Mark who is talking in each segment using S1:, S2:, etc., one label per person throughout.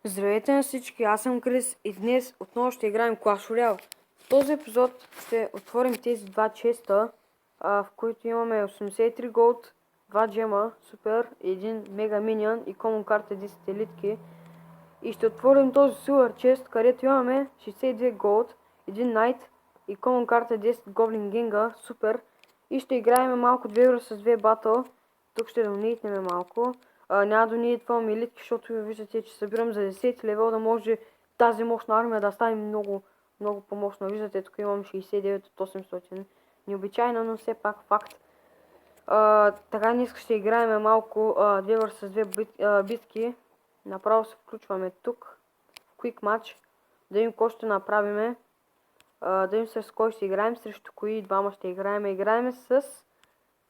S1: Здравейте на всички, аз съм Крис и днес отново ще играем Clash Royale. В този епизод ще отворим тези два честа, в които имаме 83 голд, 2 джема, супер, 1 мега миньон и common карта 10 елитки. И ще отворим този силвер чест, където имаме 62 голд, 1 найт и common карта 10 гоблин генга, супер. И ще играем малко 2 с 2 батъл. Тук ще донейтнем малко. Няма да нейтвам елитки, защото виждате, че събирам за 10 левел, да може тази мощна армия да стане много по-мощна. Виждате, тук имам 69 от 800. Необичайно, но все пак факт. Така днес ще играем малко 2 с 2 битки. Направо се включваме тук в Quick Match. Да видим какво ще направиме. Да видим с кой ще играем, срещу кои двама ще играем. Играем с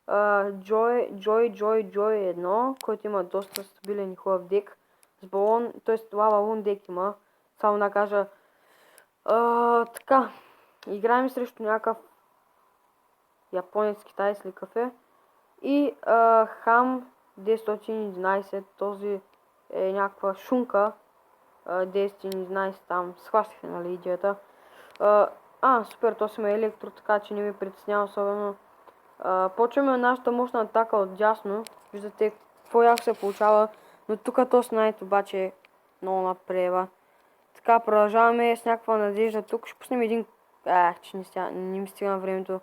S1: Joy 1, който има доста стабилен и хубав дек. С балон, т.е. лава лун дек има. Само да кажа. Така. Играем срещу някакъв японец, китайец или кафе. И Хам 911, този е някаква шунка. 911 там, схващате, нали, идеята. Супер, то си ме електро, така че не ми притеснява особено. Почваме нашата мощна атака от дясно. Виждате какво яко се получава. Но тук този найт обаче е много напрева. Така, продължаваме с някаква надежда. Тук ще пуснем един... че не ми стига на времето.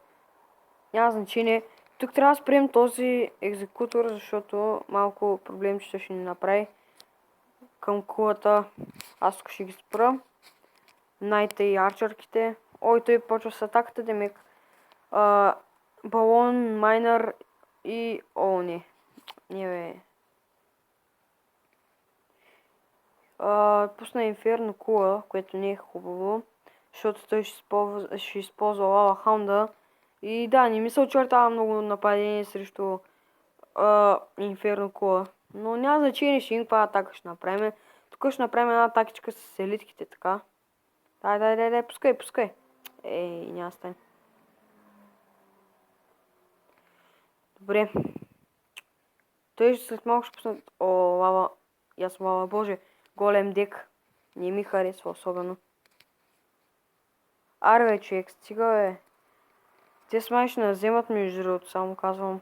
S1: Няма значение. Тук трябва да спрем този екзекутор, защото малко проблем ще ни направи. Към кулата аз тук ще ги спра. Найта и арчерките. Ой, той почва с атаката, демек. Балон, майнер и... О, не. Не, бе. Пусна инферно кула, което не е хубаво. Защото той ще използва лава хаунда. И да, не ми се очертава много нападение срещу инферно кула. Но няма значение, ще има каква атака ще направим. Тук ще направим една атакичка с елитките, така. Дай, пускай. Ей, няма стане. Добре. Той след малко ще пусна... О, лава. Аз лава, боже. Голем дек. Не ми харесва особено. Аре, човек, стига, бе. Те смай ще наземат между другото, само казвам.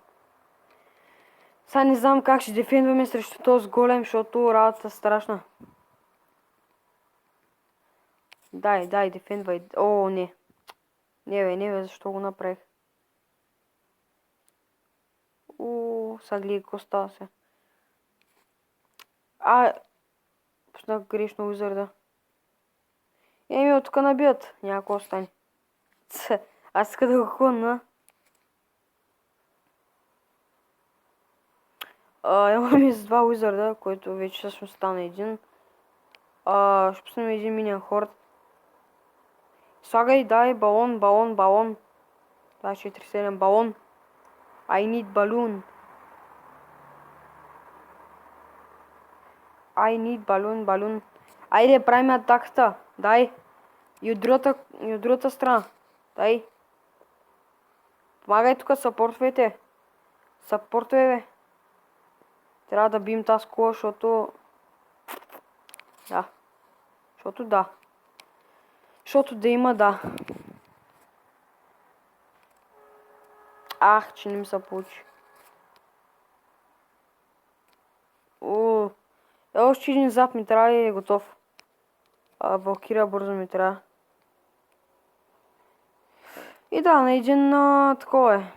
S1: Сега не знам как ще дефендваме срещу този голем, защото работата е страшна. Дай, дефендвай. О, не. Не бе, защо го направих? Сега гледай какво става се. Пуснах грешно уизарда. От тук набият. Няма какво стане. Аз иска да го хлънна. Имаме с два уизарда, който вече всъщност стана един. Ще пуснем един минион хорд. Слагай, дай, балон. 247 балон. I need balloon. Айде, правим атаката. Дай. И от другата страна. Дай. Помагай тук, съпортвайте. Бе. Трябва да бием тази кола, защото... Защото да има, да. Че не ми се получи. Още един зап ми трябва и е готов. Валкирия бързо ми трябва. И да, на един такова е.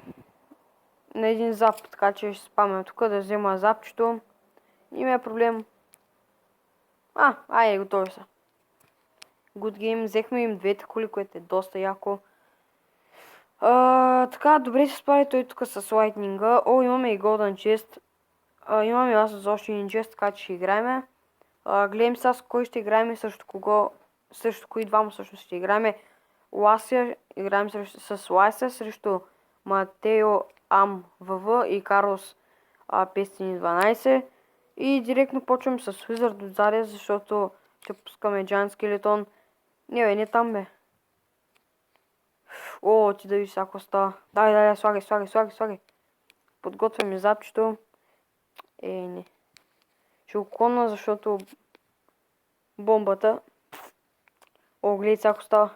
S1: На един зап, така че ще спамям тук да взема запчето. Има е проблем. Готови са. Good game, взехме им двете коли, което е доста яко. Така, добре се справи той тук с лайтнинга. Имаме и Golden Chest. Имаме аз за още един чест, така че ще играем. Гледам сега с кой ще играем, срещу кои двама всъщност ще играем. Ласия, играем с Ласия срещу Матео Ам ВВ и Карлос 512. И директно почвам с Wizard отзаде, защото ще пускаме Giant Skeleton. Не там, бе. Ти да видиш ако става. Дай, слагай. Подготвяме запчето. Не. Ще го клонна, защото бомбата. О, гледай сега ако става.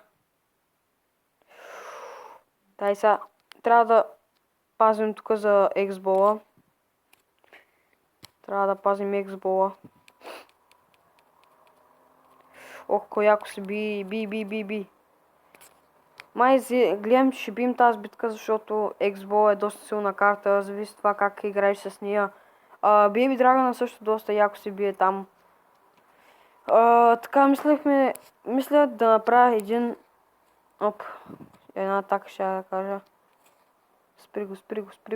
S1: Дай сега. Трябва да пазим тук за ексбола. Трябва да пазим ексбола. Ох, кой яко се би. Май гледам, че ще бием тази битка, защото ексбол е доста силна карта. Зависи това как играеш с нея. Baby Dragon също доста яко се бие там. Така мисля да направя един... една атака ще да кажа. Спри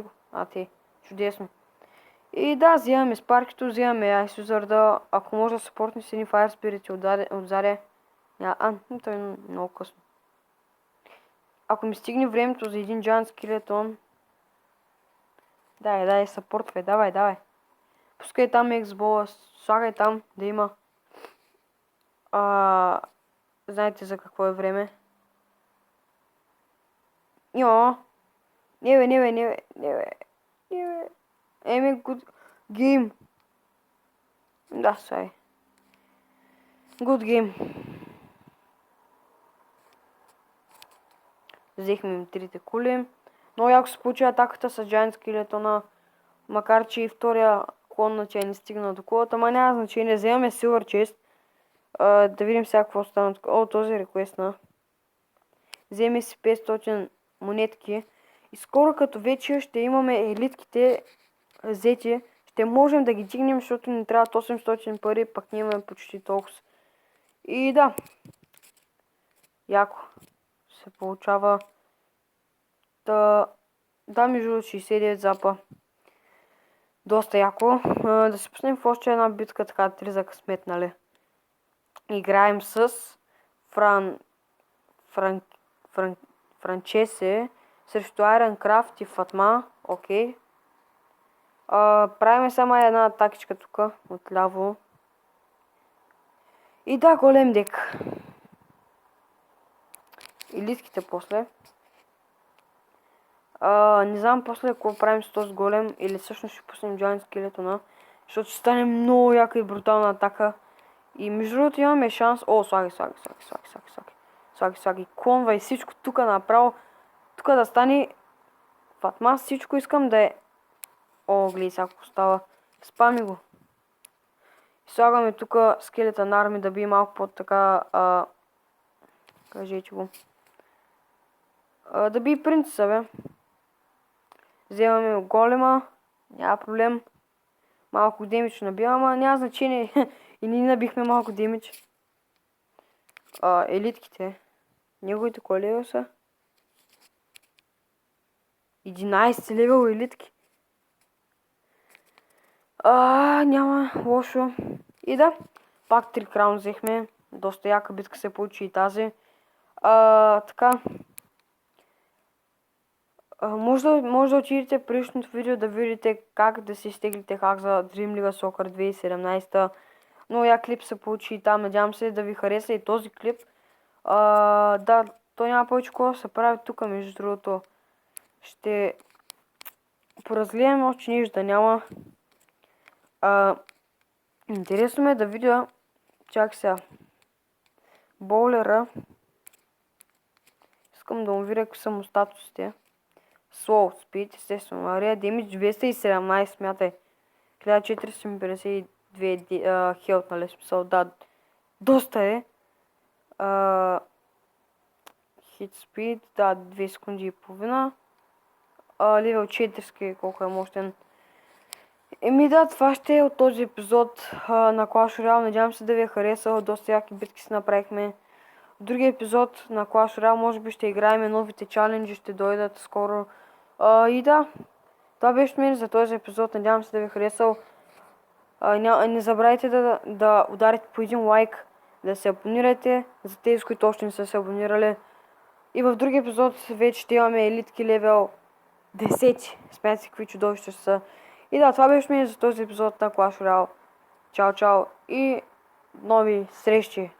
S1: го. Те, чудесно. И да, взимаме Спаркито, взимаме Айсузърда. Ако може да съпортне с едни Fire Spirit отзаде. Той е много късно. Ако ми стигне времето за един Giant Skeleton... Дай, съпортвай, давай. Пускай там ексбола, слагай там да има. Знаете за какво е време. Не бе. Good game. Да, сай. Good game. Взехме им трите кули. Много яко се получи атаката с Giant Skeleton, макар че и втория клон на тя не стигна до кулата, ама няма значение. Вземаме Silver Chest. Да видим сега какво стана. Този реквест на. Вземе си 500 монетки. И скоро като вече ще имаме елитките взети, ще можем да ги дигнем, защото ни трябват 800 пари, пък ние имаме почти толкова. И да. Яко се получава. Да, между 69 запа. Доста яко. Да се пуснем в още една битка, така 3 за късмет, нали? Играем с Франчесе срещу Ironcraft и Фатма. Окей. Правим само една атакичка тук, отляво. И да, голем дек. Елитките после. Не знам после какво правим с този голем, или всъщност ще пуснем Giant Skeleton, защото ще стане много яка и брутална атака. И между другото имаме шанс... Слаги. Клонвай всичко тук направо. Тук да стане Фатма, всичко искам да е... Гледай сега какво става. Спами го. И слагаме тук Skeleton Army да би малко по-така... Кажете го. Да би принцеса, бе. Вземаме голема. Няма проблем. Малко демидж набивам, ама няма значение. И ние набихме малко демидж. Елитките. Неговите кой левел са? 11 левел елитки. Няма лошо. И да, пак 3 краун взехме. Доста яка битка се получи и тази. Така. Може да отидете в предишното видео да видите как да си изтеглите хак за Dream League Soccer 2017. Но я клип се получи и там. Надявам се да ви хареса и този клип. Да, то няма повече какво да се прави тук, между другото. Ще поразгледаме още нищо да няма. Интересно ме е да видя. Чакай сега. Боулера. Искам да му видя какви са му статусите. Slow Speed, естествено. Area Damage 217, смятай. 1452 хелт, нали смисъл. Да, доста е. Hit Speed, да, 2 секунди и половина. Level 4, колко е мощен. Да, това ще е от този епизод на Clash Royale. Надявам се да ви е харесал. Доста яки битки си направихме. В другия епизод на Clash Royale може би ще играем новите чаленджи, ще дойдат скоро. И да, това беше от мен за този епизод. Надявам се да ви е харесал. Не забравяйте да ударите по един лайк, да се абонирате за тези, които още не са се абонирали. И в другия епизод вече ще имаме елитки левел 10. Смятайте си какви чудовища са. И да, това беше от мен за този епизод на Clash Royale. Чао и нови срещи!